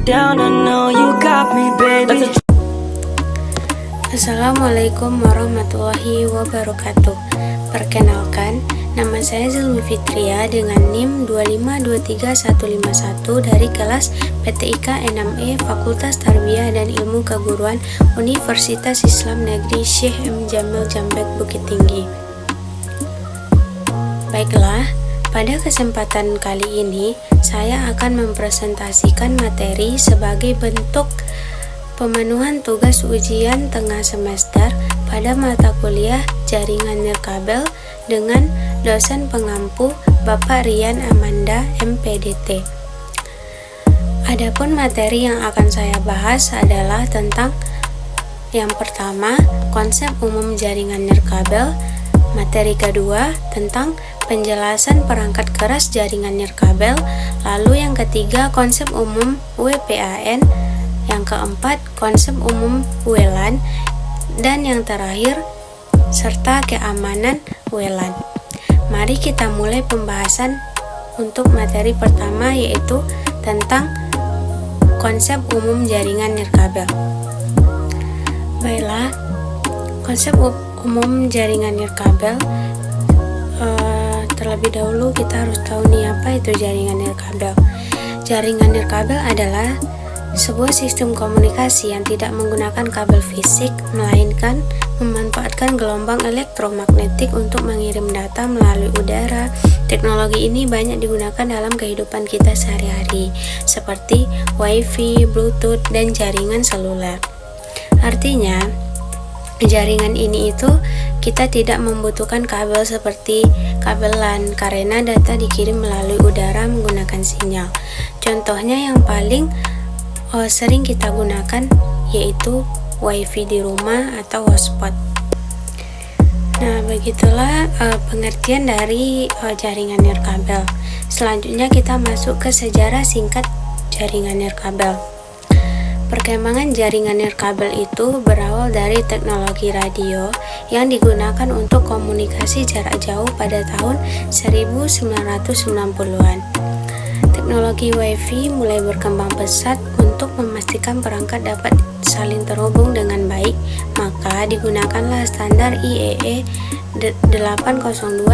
down, I know you got me, baby. Assalamualaikum warahmatullahi wabarakatuh. Perkenalkan, nama saya Zulmi Fitria dengan NIM 2523151 dari kelas PTIK 6E Fakultas Tarbiyah dan Ilmu Keguruan Universitas Islam Negeri Syekh M. Jamil Jambek Bukit Tinggi. Baiklah, pada kesempatan kali ini saya akan mempresentasikan materi sebagai bentuk pemenuhan tugas ujian tengah semester pada mata kuliah Jaringan Nirkabel dengan dosen pengampu Bapak Rian Amanda MPDT. Adapun materi yang akan saya bahas adalah tentang yang pertama, konsep umum jaringan nirkabel. Materi kedua tentang penjelasan perangkat keras jaringan nirkabel. Lalu yang ketiga, konsep umum WPAN. Yang keempat, konsep umum WLAN. Dan yang terakhir, serta keamanan WLAN. Mari kita mulai pembahasan untuk materi pertama, yaitu tentang konsep umum jaringan nirkabel. Baiklah, konsep umum jaringan nirkabel. Terlebih dahulu kita harus tahu nih apa itu jaringan nirkabel. Jaringan nirkabel adalah sebuah sistem komunikasi yang tidak menggunakan kabel fisik, melainkan memanfaatkan gelombang elektromagnetik untuk mengirim data melalui udara. Teknologi ini banyak digunakan dalam kehidupan kita sehari-hari, seperti Wi-Fi, Bluetooth, dan jaringan seluler. Artinya, jaringan ini kita tidak membutuhkan kabel seperti kabel LAN karena data dikirim melalui udara menggunakan sinyal. Contohnya yang paling sering kita gunakan yaitu Wi-Fi di rumah atau hotspot. Nah, begitulah pengertian dari jaringan nirkabel. Selanjutnya kita masuk ke sejarah singkat jaringan nirkabel. Perkembangan jaringan nirkabel itu berawal dari teknologi radio yang digunakan untuk komunikasi jarak jauh pada tahun 1990-an. Teknologi Wi-Fi mulai berkembang pesat untuk memastikan perangkat dapat saling terhubung dengan baik, maka digunakanlah standar IEEE 802.11.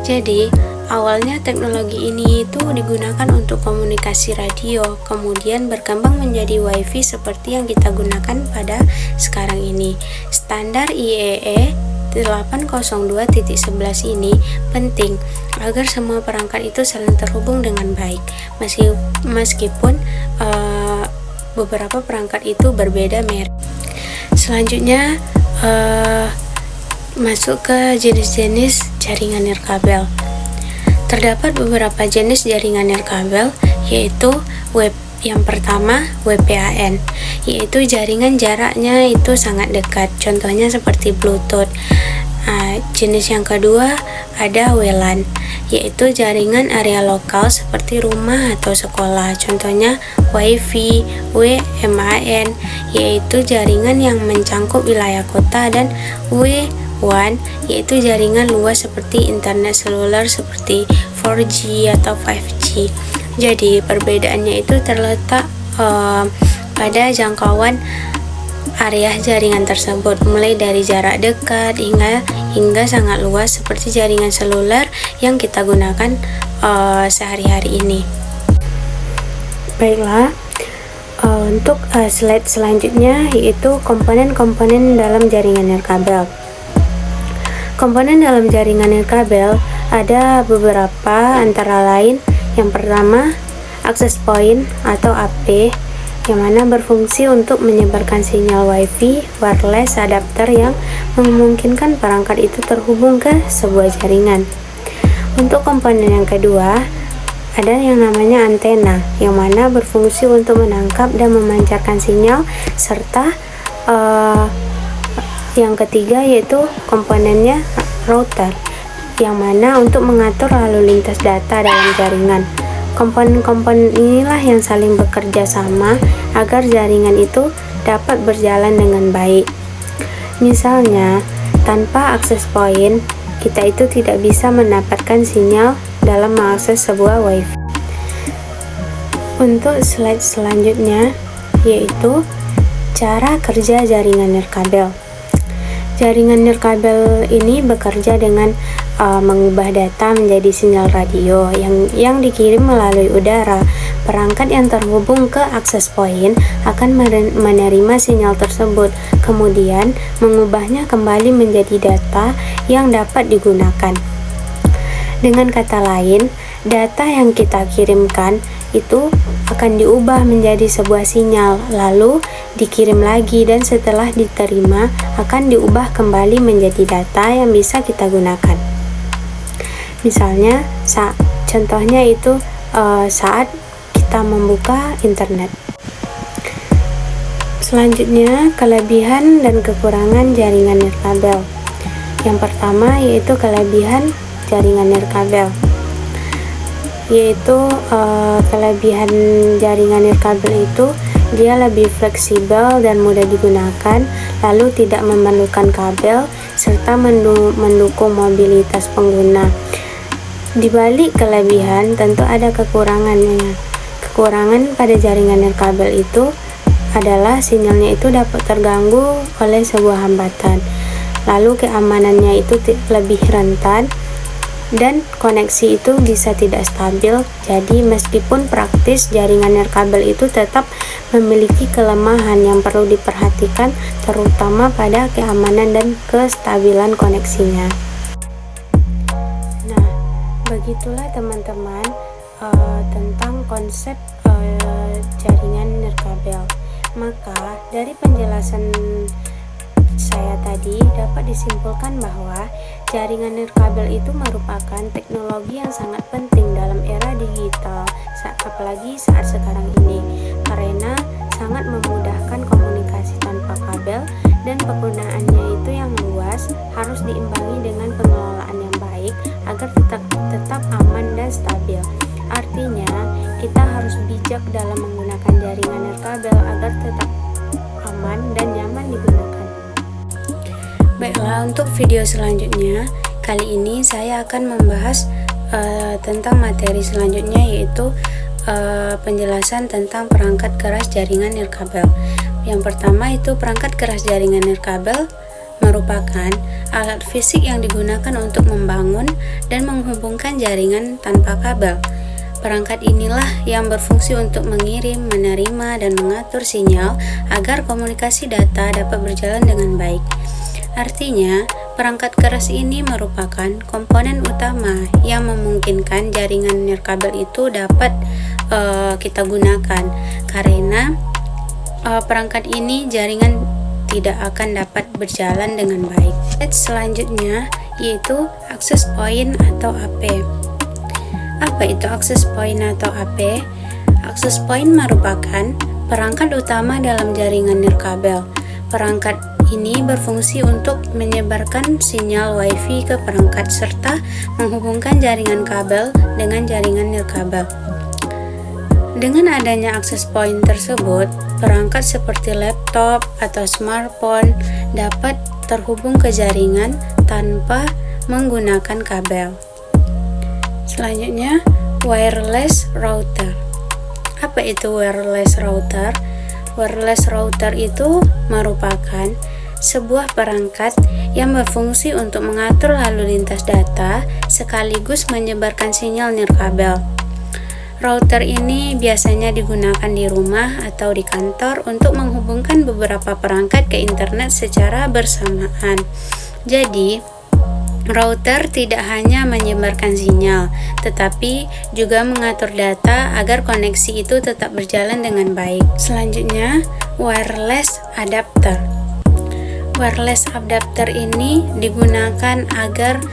Jadi, awalnya teknologi ini digunakan untuk komunikasi radio, kemudian berkembang menjadi Wi-Fi seperti yang kita gunakan pada sekarang ini. Standar IEEE 802.11 ini penting agar semua perangkat itu saling terhubung dengan baik, meskipun beberapa perangkat itu berbeda merek. Selanjutnya masuk ke jenis-jenis jaringan nirkabel. Terdapat beberapa jenis jaringan nirkabel, yaitu yang pertama WPAN, yaitu jaringan jaraknya itu sangat dekat, contohnya seperti Bluetooth. Jenis yang kedua ada WLAN, yaitu jaringan area lokal seperti rumah atau sekolah, contohnya Wi-Fi. WMAN, yaitu jaringan yang mencangkup wilayah kota, dan WWAN, yaitu jaringan luas seperti internet seluler seperti 4G atau 5G. Jadi perbedaannya itu terletak pada jangkauan area jaringan tersebut, mulai dari jarak dekat hingga sangat luas seperti jaringan seluler yang kita gunakan sehari-hari ini. Baiklah, untuk slide selanjutnya yaitu komponen-komponen dalam jaringan nirkabel. Komponen dalam jaringan nirkabel ada beberapa, antara lain yang pertama access point atau AP, yang mana berfungsi untuk menyebarkan sinyal Wi-Fi wireless adapter yang memungkinkan perangkat itu terhubung ke sebuah jaringan. Untuk komponen yang kedua ada yang namanya antena, yang mana berfungsi untuk menangkap dan memancarkan sinyal, serta yang ketiga yaitu komponennya router, yang mana untuk mengatur lalu lintas data dalam jaringan. Komponen-komponen inilah yang saling bekerja sama agar jaringan itu dapat berjalan dengan baik. Misalnya, tanpa access point, kita itu tidak bisa mendapatkan sinyal dalam mengakses sebuah Wi-Fi. Untuk slide selanjutnya yaitu cara kerja jaringan nirkabel. Jaringan nirkabel ini bekerja dengan mengubah data menjadi sinyal radio yang dikirim melalui udara. Perangkat yang terhubung ke access point akan menerima sinyal tersebut, kemudian mengubahnya kembali menjadi data yang dapat digunakan. Dengan kata lain, data yang kita kirimkan itu akan diubah menjadi sebuah sinyal, lalu dikirim lagi, dan setelah diterima akan diubah kembali menjadi data yang bisa kita gunakan. Misalnya, contohnya itu saat kita membuka internet. Selanjutnya, kelebihan dan kekurangan jaringan nirkabel. Yang pertama yaitu kelebihan jaringan nirkabel, yaitu kelebihan jaringan nirkabel itu dia lebih fleksibel dan mudah digunakan, lalu tidak memerlukan kabel serta mendukung mobilitas pengguna. Di balik kelebihan tentu ada kekurangannya. Kekurangan pada jaringan nirkabel itu adalah sinyalnya itu dapat terganggu oleh sebuah hambatan, lalu keamanannya itu lebih rentan, dan koneksi itu bisa tidak stabil. Jadi meskipun praktis, jaringan nirkabel itu tetap memiliki kelemahan yang perlu diperhatikan, terutama pada keamanan dan kestabilan koneksinya. Nah, begitulah teman-teman tentang konsep jaringan nirkabel. Maka dari penjelasan saya tadi dapat disimpulkan bahwa jaringan nirkabel itu merupakan teknologi yang sangat penting dalam era digital, apalagi saat sekarang ini, karena sangat memudahkan komunikasi tanpa kabel, dan penggunaannya itu yang luas, harus diimbangi dengan pengelolaan yang baik agar tetap aman dan stabil. Artinya, kita harus bijak dalam menggunakan jaringan nirkabel agar tetap aman dan nyaman digunakan. Baiklah, untuk video selanjutnya, kali ini saya akan membahas tentang materi selanjutnya, yaitu penjelasan tentang perangkat keras jaringan nirkabel. Yang pertama itu perangkat keras jaringan nirkabel merupakan alat fisik yang digunakan untuk membangun dan menghubungkan jaringan tanpa kabel. Perangkat inilah yang berfungsi untuk mengirim, menerima, dan mengatur sinyal agar komunikasi data dapat berjalan dengan baik. Artinya, perangkat keras ini merupakan komponen utama yang memungkinkan jaringan nirkabel itu dapat kita gunakan. Karena perangkat ini jaringan tidak akan dapat berjalan dengan baik. Selanjutnya yaitu access point atau AP. Apa itu access point atau AP? Access point merupakan perangkat utama dalam jaringan nirkabel. Perangkat ini berfungsi untuk menyebarkan sinyal WiFi ke perangkat serta menghubungkan jaringan kabel dengan jaringan nirkabel. Dengan adanya access point tersebut, perangkat seperti laptop atau smartphone dapat terhubung ke jaringan tanpa menggunakan kabel. Selanjutnya, wireless router. Apa itu wireless router? Wireless router itu merupakan sebuah perangkat yang berfungsi untuk mengatur lalu lintas data sekaligus menyebarkan sinyal nirkabel. Router ini biasanya digunakan di rumah atau di kantor untuk menghubungkan beberapa perangkat ke internet secara bersamaan. Jadi, router tidak hanya menyebarkan sinyal, tetapi juga mengatur data agar koneksi itu tetap berjalan dengan baik. Selanjutnya, wireless adapter. Wireless adapter ini digunakan agar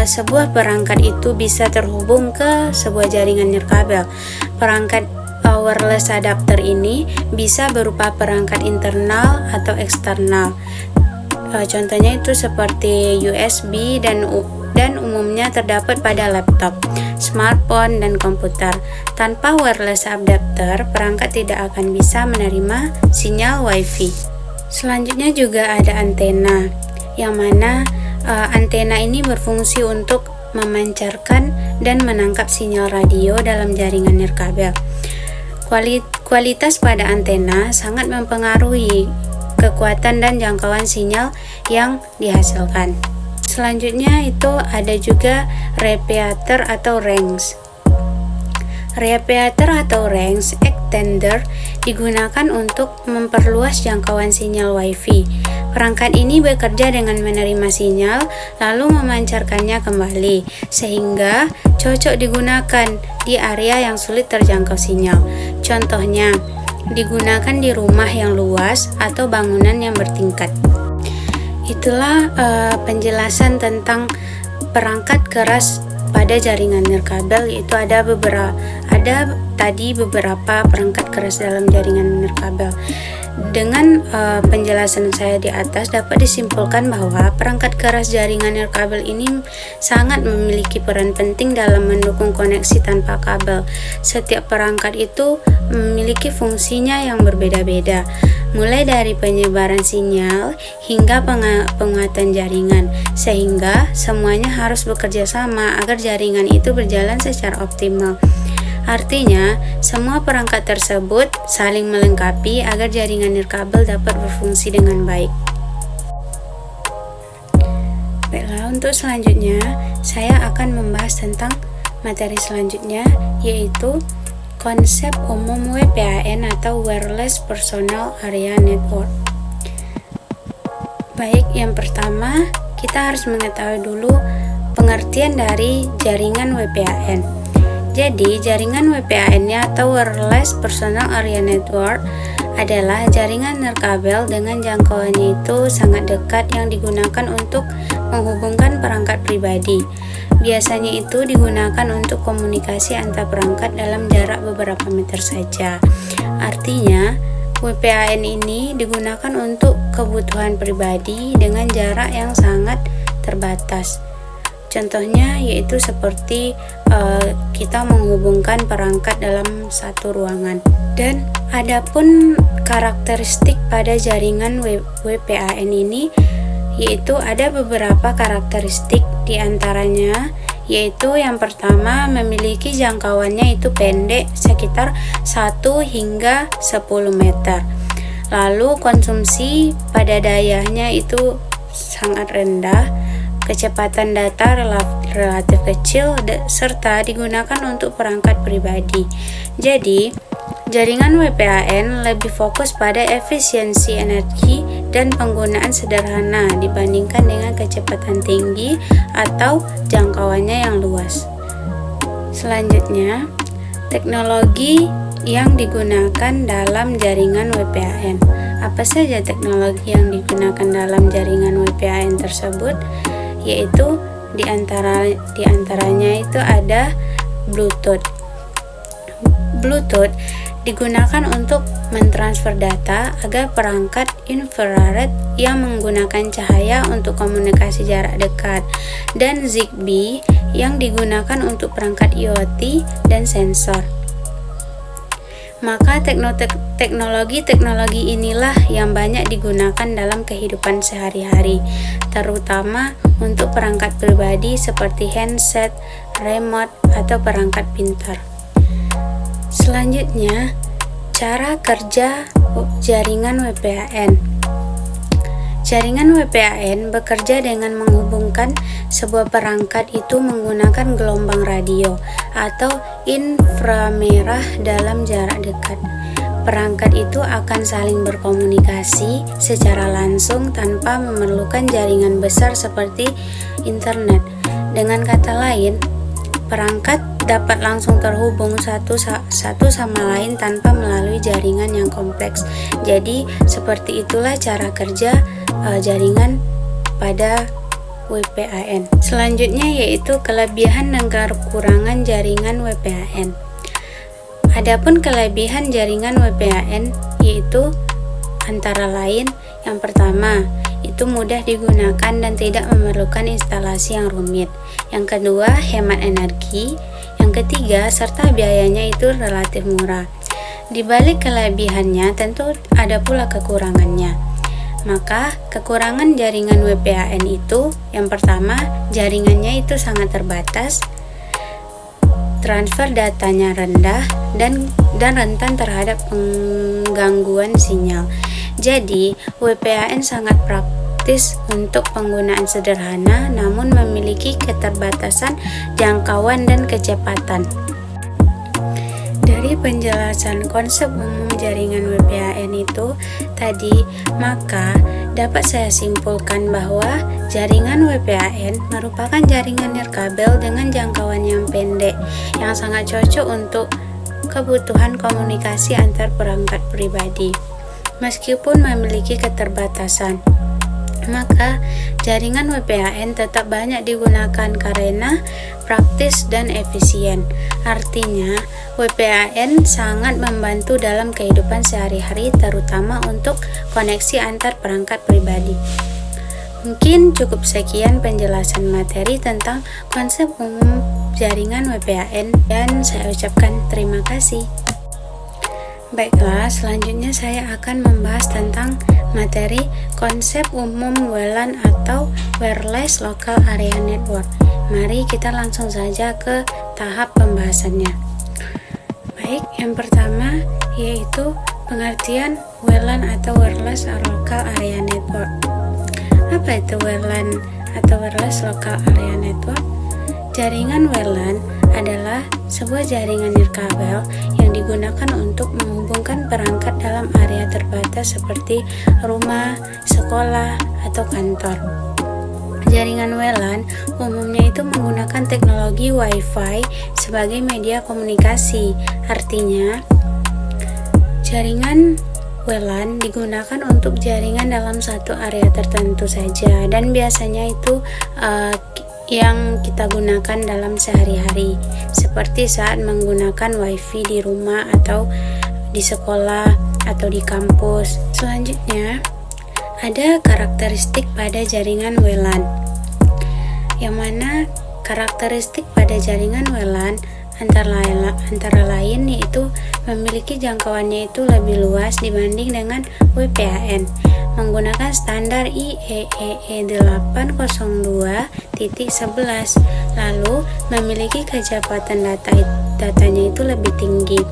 sebuah perangkat itu bisa terhubung ke sebuah jaringan nirkabel. Perangkat wireless adapter ini bisa berupa perangkat internal atau eksternal. Contohnya itu seperti USB dan umumnya terdapat pada laptop, smartphone, dan komputer. Tanpa wireless adapter, perangkat tidak akan bisa menerima sinyal WiFi. Selanjutnya juga ada antena, yang mana antena ini berfungsi untuk memancarkan dan menangkap sinyal radio dalam jaringan nirkabel. Kualitas pada antena sangat mempengaruhi kekuatan dan jangkauan sinyal yang dihasilkan. Selanjutnya itu ada juga radiator atau range. Radiator atau range extender digunakan untuk memperluas jangkauan sinyal Wi-Fi. Perangkat ini bekerja dengan menerima sinyal lalu memancarkannya kembali, sehingga cocok digunakan di area yang sulit terjangkau sinyal. Contohnya, digunakan di rumah yang luas atau bangunan yang bertingkat. Itulah penjelasan tentang perangkat keras pada jaringan nirkabel, yaitu ada beberapa perangkat keras dalam jaringan nirkabel. Dengan penjelasan saya di atas dapat disimpulkan bahwa perangkat keras jaringan nirkabel ini sangat memiliki peran penting dalam mendukung koneksi tanpa kabel. Setiap perangkat itu memiliki fungsinya yang berbeda-beda, mulai dari penyebaran sinyal hingga penguatan jaringan, sehingga semuanya harus bekerja sama agar jaringan itu berjalan secara optimal. Artinya, semua perangkat tersebut saling melengkapi agar jaringan nirkabel dapat berfungsi dengan baik. Baiklah, untuk selanjutnya, saya akan membahas tentang materi selanjutnya, yaitu konsep umum WPAN atau Wireless Personal Area Network. Baik, yang pertama, kita harus mengetahui dulu pengertian dari jaringan WPAN. Jadi, jaringan WPAN-nya atau Wireless Personal Area Network adalah jaringan nirkabel dengan jangkauannya itu sangat dekat yang digunakan untuk menghubungkan perangkat pribadi. Biasanya itu digunakan untuk komunikasi antar perangkat dalam jarak beberapa meter saja. Artinya, WPAN ini digunakan untuk kebutuhan pribadi dengan jarak yang sangat terbatas. Contohnya yaitu seperti kita menghubungkan perangkat dalam satu ruangan. Dan adapun karakteristik pada jaringan WPAN ini yaitu ada beberapa karakteristik, diantaranya yaitu yang pertama memiliki jangkauannya itu pendek sekitar 1 hingga 10 meter. Lalu konsumsi pada dayanya itu sangat rendah, kecepatan data relatif kecil, serta digunakan untuk perangkat pribadi. Jadi, jaringan WPAN lebih fokus pada efisiensi energi dan penggunaan sederhana dibandingkan dengan kecepatan tinggi atau jangkauannya yang luas. Selanjutnya, teknologi yang digunakan dalam jaringan WPAN. Apa saja teknologi yang digunakan dalam jaringan WPAN tersebut? Yaitu diantaranya itu ada Bluetooth. Bluetooth digunakan untuk mentransfer data agar perangkat infrared yang menggunakan cahaya untuk komunikasi jarak dekat, dan Zigbee yang digunakan untuk perangkat IoT dan sensor. Maka teknologi inilah yang banyak digunakan dalam kehidupan sehari-hari, terutama untuk perangkat pribadi seperti handset, remote, atau perangkat pintar. Selanjutnya, cara kerja jaringan WPAN. Jaringan WPAN bekerja dengan menghubungkan sebuah perangkat itu menggunakan gelombang radio atau inframerah dalam jarak dekat. Perangkat itu akan saling berkomunikasi secara langsung tanpa memerlukan jaringan besar seperti internet. Dengan kata lain, perangkat dapat langsung terhubung satu sama lain tanpa melalui jaringan yang kompleks. Jadi, seperti itulah cara kerja jaringan pada WPAN. Selanjutnya yaitu kelebihan dan kekurangan jaringan WPAN. Adapun kelebihan jaringan WPAN yaitu antara lain yang pertama, itu mudah digunakan dan tidak memerlukan instalasi yang rumit. Yang kedua, hemat energi. Yang ketiga, serta biayanya itu relatif murah. Di balik kelebihannya tentu ada pula kekurangannya. Maka kekurangan jaringan WPAN itu yang pertama, jaringannya itu sangat terbatas. transfer datanya rendah dan rentan terhadap penggangguan sinyal. Jadi, WPAN sangat praktis untuk penggunaan sederhana namun memiliki keterbatasan jangkauan dan kecepatan. Dari penjelasan konsep umum jaringan WPAN itu tadi, maka dapat saya simpulkan bahwa jaringan WPAN merupakan jaringan nirkabel dengan jangkauan yang pendek yang sangat cocok untuk kebutuhan komunikasi antar perangkat pribadi. Meskipun memiliki keterbatasan, maka jaringan WPAN tetap banyak digunakan karena praktis dan efisien. Artinya, WPAN sangat membantu dalam kehidupan sehari-hari, terutama untuk koneksi antar perangkat pribadi. Mungkin cukup sekian penjelasan materi tentang konsep umum jaringan WPAN dan saya ucapkan terima kasih. Baiklah, selanjutnya saya akan membahas tentang materi konsep umum WLAN atau Wireless Local Area Network. Mari kita langsung saja ke tahap pembahasannya. Baik, yang pertama yaitu pengertian WLAN atau Wireless Local Area Network. Apa itu WLAN atau Wireless Local Area Network? Jaringan WLAN adalah sebuah jaringan nirkabel yang digunakan untuk menghubungkan perangkat dalam area terbatas seperti rumah, sekolah, atau kantor. Jaringan WLAN umumnya itu menggunakan teknologi Wi-Fi sebagai media komunikasi. Artinya, jaringan WLAN digunakan untuk jaringan dalam satu area tertentu saja dan biasanya itu yang kita gunakan dalam sehari-hari, seperti saat menggunakan WiFi di rumah atau di sekolah atau di kampus. Selanjutnya, ada karakteristik pada jaringan WLAN, yang mana karakteristik pada jaringan WLAN antara lain yaitu memiliki jangkauannya itu lebih luas dibanding dengan WPAN, menggunakan standar IEEE 802.11, lalu memiliki kecepatan datanya itu lebih tinggi,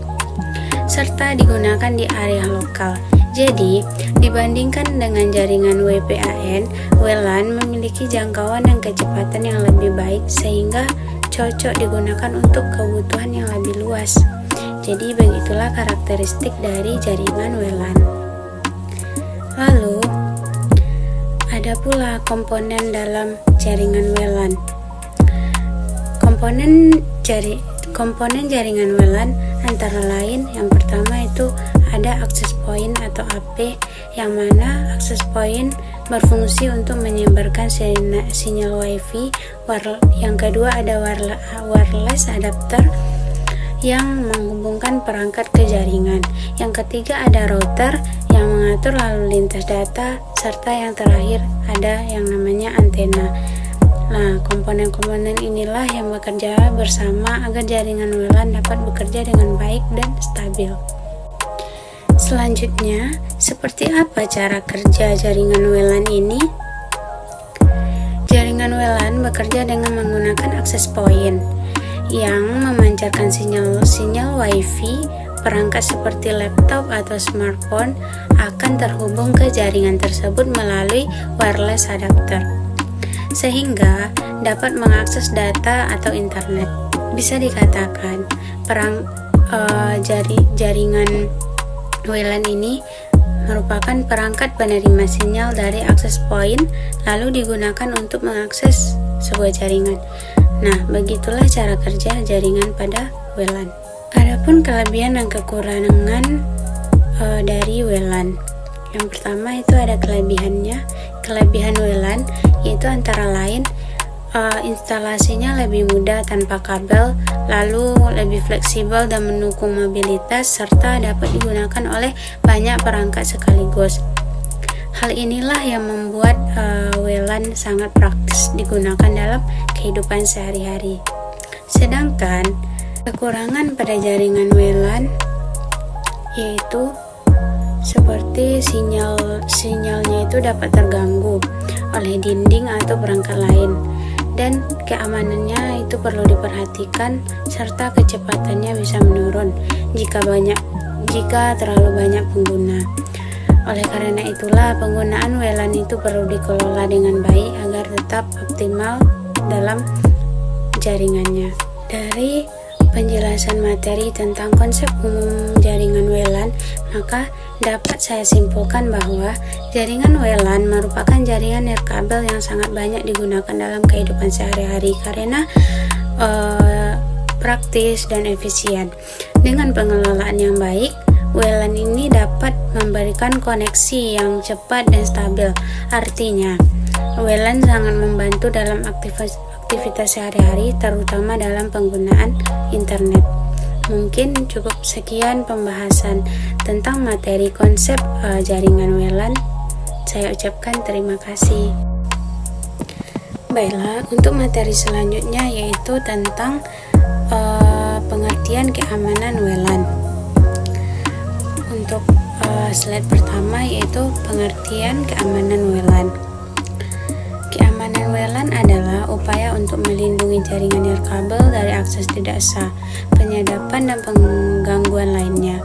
serta digunakan di area lokal. Jadi, dibandingkan dengan jaringan WPAN, WLAN memiliki jangkauan dan kecepatan yang lebih baik sehingga cocok digunakan untuk kebutuhan yang lebih luas. Jadi, begitulah karakteristik dari jaringan WLAN. Lalu, ada pula komponen dalam jaringan WLAN. Komponen jaringan WLAN antara lain yang pertama itu ada access point atau AP, yang mana access point berfungsi untuk menyebarkan sinyal WiFi. Yang kedua ada wireless adapter yang menghubungkan perangkat ke jaringan. Yang ketiga ada router yang mengatur lalu lintas data, serta yang terakhir ada yang namanya antena. Nah, komponen-komponen inilah yang bekerja bersama agar jaringan WLAN dapat bekerja dengan baik dan stabil. Selanjutnya, seperti apa cara kerja jaringan WLAN ini? Jaringan WLAN bekerja dengan menggunakan access point yang memancarkan sinyal WiFi. Perangkat seperti laptop atau smartphone akan terhubung ke jaringan tersebut melalui wireless adapter, sehingga dapat mengakses data atau internet. Bisa dikatakan jaringan WLAN ini merupakan perangkat penerima sinyal dari access point lalu digunakan untuk mengakses sebuah jaringan. Nah, begitulah cara kerja jaringan pada WLAN. Adapun kelebihan dan kekurangan dari WLAN. Yang pertama itu ada kelebihannya. Kelebihan WLAN yaitu antara lain instalasinya lebih mudah tanpa kabel, lalu lebih fleksibel dan mendukung mobilitas, serta dapat digunakan oleh banyak perangkat sekaligus. Hal inilah yang membuat WLAN sangat praktis digunakan dalam kehidupan sehari-hari. Sedangkan kekurangan pada jaringan WLAN yaitu seperti sinyalnya itu dapat terganggu oleh dinding atau perangkat lain. dan keamanannya itu perlu diperhatikan, serta kecepatannya bisa menurun jika terlalu banyak pengguna. Oleh karena itulah, penggunaan WLAN itu perlu dikelola dengan baik agar tetap optimal dalam jaringannya. Dari penjelasan materi tentang konsep umum jaringan WLAN, maka dapat saya simpulkan bahwa jaringan WLAN merupakan jaringan nirkabel yang sangat banyak digunakan dalam kehidupan sehari-hari karena praktis dan efisien. Dengan pengelolaan yang baik, WLAN ini dapat memberikan koneksi yang cepat dan stabil. Artinya, WLAN sangat membantu dalam aktivitas sehari-hari, terutama dalam penggunaan internet. Mungkin cukup sekian pembahasan tentang materi konsep jaringan WLAN. Saya ucapkan terima kasih. Baiklah, untuk materi selanjutnya yaitu tentang pengertian keamanan WLAN. Untuk slide pertama yaitu pengertian keamanan WLAN. Keamanan WLAN adalah upaya untuk melindungi jaringan nirkabel dari akses tidak sah, penyadapan dan penggangguan lainnya.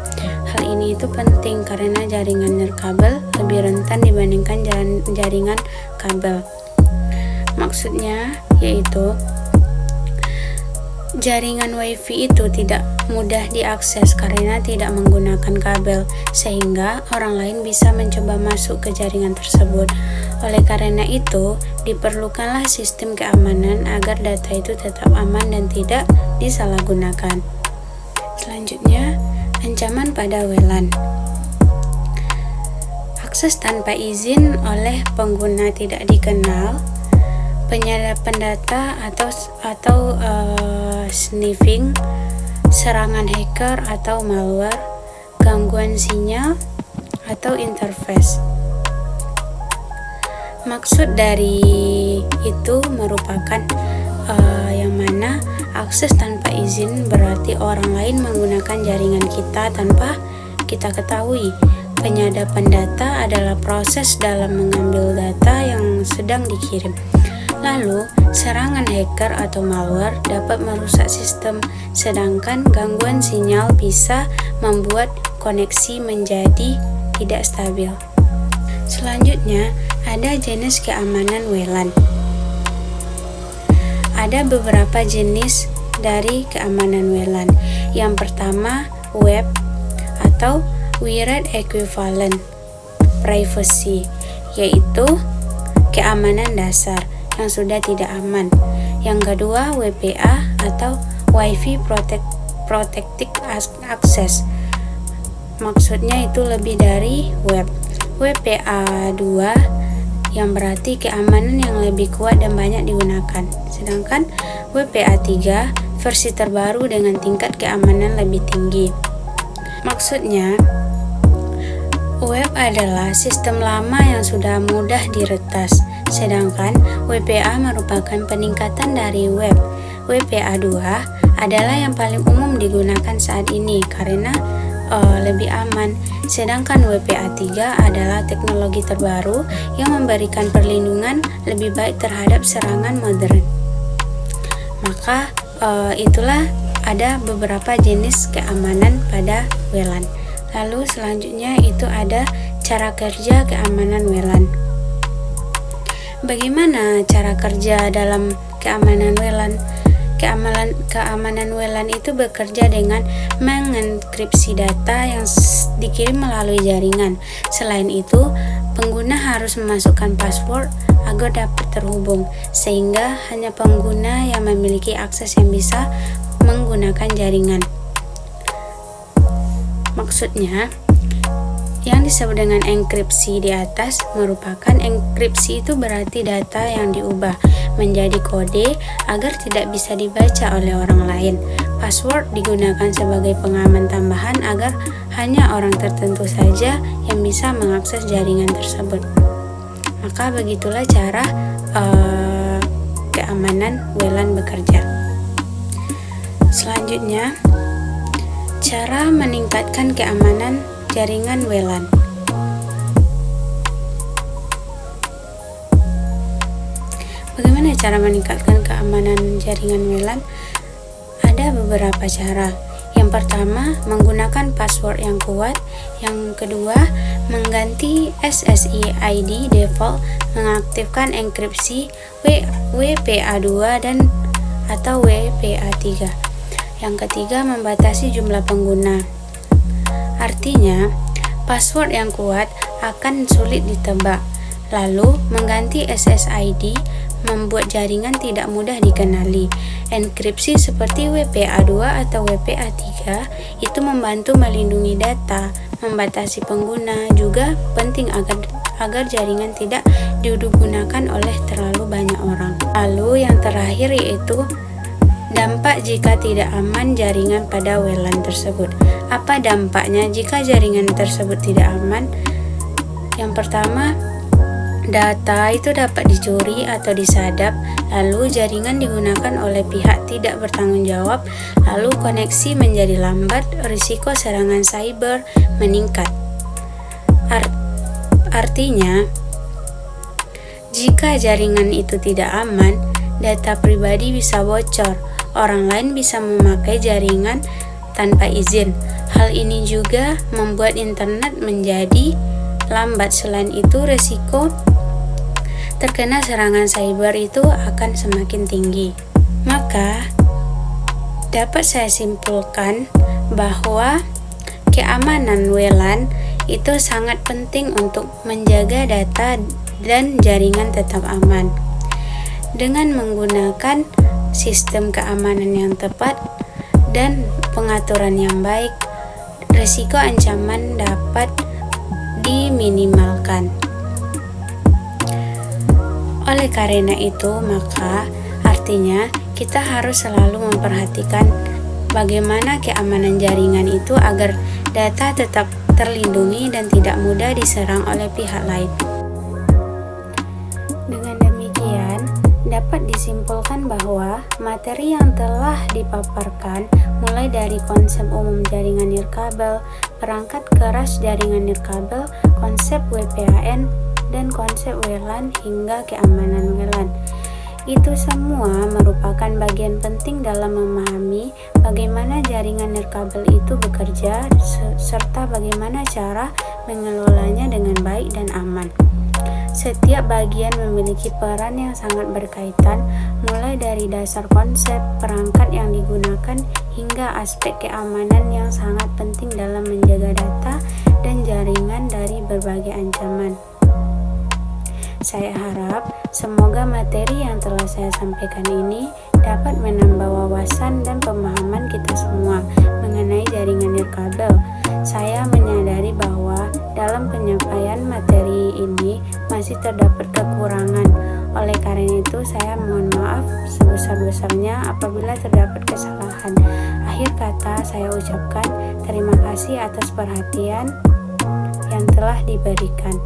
Hal ini itu penting karena jaringan nirkabel lebih rentan dibandingkan jaringan kabel. Maksudnya yaitu jaringan WiFi itu tidak mudah diakses karena tidak menggunakan kabel, sehingga orang lain bisa mencoba masuk ke jaringan tersebut. Oleh karena itu, diperlukanlah sistem keamanan agar data itu tetap aman dan tidak disalahgunakan. Selanjutnya, ancaman pada WLAN. Akses tanpa izin oleh pengguna tidak dikenal, penyadapan data atau sniffing, serangan hacker atau malware, gangguan sinyal atau interface. Maksud dari itu merupakan yang mana akses tanpa izin berarti orang lain menggunakan jaringan kita tanpa kita ketahui. Penyadapan data adalah proses dalam mengambil data yang sedang dikirim. Lalu, serangan hacker atau malware dapat merusak sistem, sedangkan gangguan sinyal bisa membuat koneksi menjadi tidak stabil. Selanjutnya, ada jenis keamanan WLAN. Ada beberapa jenis dari keamanan WLAN. Yang pertama, web atau Wide Equivalent Privacy, yaitu keamanan dasar yang sudah tidak aman. Yang kedua, WPA atau Wi-Fi Protected Access. Maksudnya itu lebih dari web. WPA 2 yang berarti keamanan yang lebih kuat dan banyak digunakan. Sedangkan WPA 3 versi terbaru dengan tingkat keamanan lebih tinggi. Maksudnya, web adalah sistem lama yang sudah mudah diretas, sedangkan WPA merupakan peningkatan dari web. WPA 2 adalah yang paling umum digunakan saat ini karena lebih aman, sedangkan WPA 3 adalah teknologi terbaru yang memberikan perlindungan lebih baik terhadap serangan modern. Maka itulah ada beberapa jenis keamanan pada WLAN. Lalu selanjutnya itu ada cara kerja keamanan WLAN. Bagaimana cara kerja dalam keamanan WLAN? Keamanan WLAN itu bekerja dengan mengenkripsi data yang dikirim melalui jaringan. Selain itu, pengguna harus memasukkan password agar dapat terhubung, sehingga hanya pengguna yang memiliki akses yang bisa menggunakan jaringan. Maksudnya, yang disebut dengan enkripsi di atas merupakan enkripsi itu berarti data yang diubah menjadi kode agar tidak bisa dibaca oleh orang lain. Password digunakan sebagai pengaman tambahan agar hanya orang tertentu saja yang bisa mengakses jaringan tersebut. Maka begitulah cara keamanan WLAN bekerja. Selanjutnya, cara meningkatkan keamanan jaringan WLAN. Bagaimana cara meningkatkan keamanan jaringan WLAN? Ada beberapa cara. Yang pertama, menggunakan password yang kuat. Yang kedua, mengganti SSID default, mengaktifkan enkripsi WPA2 dan atau WPA3. Yang ketiga, membatasi jumlah pengguna. Artinya, password yang kuat akan sulit ditebak. Lalu, mengganti SSID membuat jaringan tidak mudah dikenali. Enkripsi seperti WPA2 atau WPA3 itu membantu melindungi data, membatasi pengguna, juga penting agar jaringan tidak digunakan oleh terlalu banyak orang. Lalu yang terakhir yaitu dampak jika tidak aman jaringan pada WLAN tersebut. Apa dampaknya jika jaringan tersebut tidak aman? Yang pertama, data itu dapat dicuri atau disadap, lalu jaringan digunakan oleh pihak tidak bertanggung jawab, lalu koneksi menjadi lambat, risiko serangan cyber meningkat. Artinya, jika jaringan itu tidak aman, data pribadi bisa bocor, orang lain bisa memakai jaringan tanpa izin. Hal ini juga membuat internet menjadi lambat. Selain itu, risiko terkena serangan cyber itu akan semakin tinggi. Maka, dapat saya simpulkan bahwa keamanan WLAN itu sangat penting untuk menjaga data dan jaringan tetap aman. Dengan menggunakan sistem keamanan yang tepat dan pengaturan yang baik, risiko ancaman dapat diminimalkan. Oleh karena itu, maka artinya kita harus selalu memperhatikan bagaimana keamanan jaringan itu agar data tetap terlindungi dan tidak mudah diserang oleh pihak lain. Dengan demikian, dapat disimpulkan bahwa materi yang telah dipaparkan mulai dari konsep umum jaringan nirkabel, perangkat keras jaringan nirkabel, konsep WPAN, dan konsep WLAN hingga keamanan WLAN. Itu semua merupakan bagian penting dalam memahami bagaimana jaringan nirkabel itu bekerja serta bagaimana cara mengelolanya dengan baik dan aman. Setiap bagian memiliki peran yang sangat berkaitan, mulai dari dasar konsep, perangkat yang digunakan, hingga aspek keamanan yang sangat penting dalam menjaga data dan jaringan dari berbagai ancaman. Saya harap semoga materi yang telah saya sampaikan ini dapat menambah wawasan dan pemahaman kita semua mengenai jaringan nirkabel. Saya menyadari bahwa dalam penyampaian materi ini masih terdapat kekurangan. Oleh karena itu, saya mohon maaf sebesar-besarnya apabila terdapat kesalahan. Akhir kata, saya ucapkan terima kasih atas perhatian yang telah diberikan.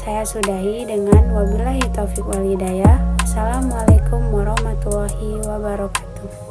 Saya sudahi dengan wabillahi taufiq wal hidayah. Wassalamualaikum warahmatullahi wabarakatuh.